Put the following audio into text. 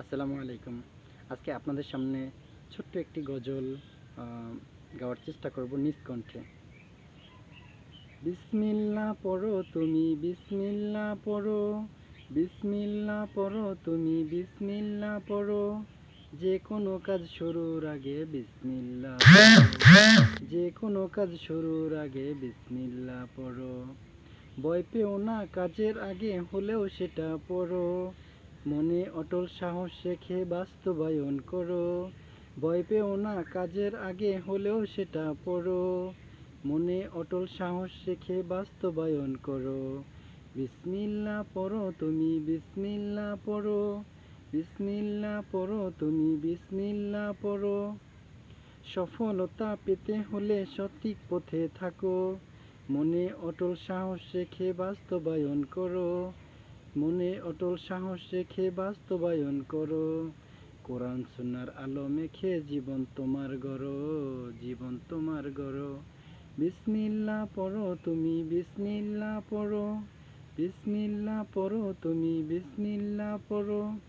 আসসালামু আলাইকুম। আজকে আপনাদের সামনে ছোট্ট একটি গজল গাওয়ার চেষ্টা করব নিজ কণ্ঠে। বিসমিল্লাহ পড়ো তুমি বিসমিল্লাহ পড়ো, বিসমিল্লাহ পড়ো তুমি বিসমিল্লাহ পড়ো, যে কোনো কাজ শুরুর আগে বিসমিল্লাহ পড়ো, যে কোনো কাজ শুরুর আগে বিসমিল্লাহ পড়ো। ভয় পেও না কাজের আগে হলেও সেটা পড়ো, মনে অটল সাহস রেখে বাস্তবায়ন করো। ভয় পেও না কাজের আগে হলেও সেটা পড়ো, মনে অটল সাহস রেখে বাস্তবায়ন করো। বিসমিল্লাহ পড়ো তুমি বিসমিল্লাহ পড়ো, বিসমিল্লাহ পড়ো তুমি বিসমিল্লাহ পড়ো। সফলতা পেতে হলে সঠিক পথে থাকো, মনে অটল সাহস রেখে বাস্তবায়ন করো, মনে অটল সাহস রেখে বাস্তবায়ন করো। কোরআন সুন্নাহর আলো মেখে জীবন তোমার গড়ো, জীবন তোমার গড়ো। বিসমিল্লাহ পড়ো তুমি বিসমিল্লাহ পড়ো, বিসমিল্লাহ পড়ো তুমি বিসমিল্লাহ পড়ো।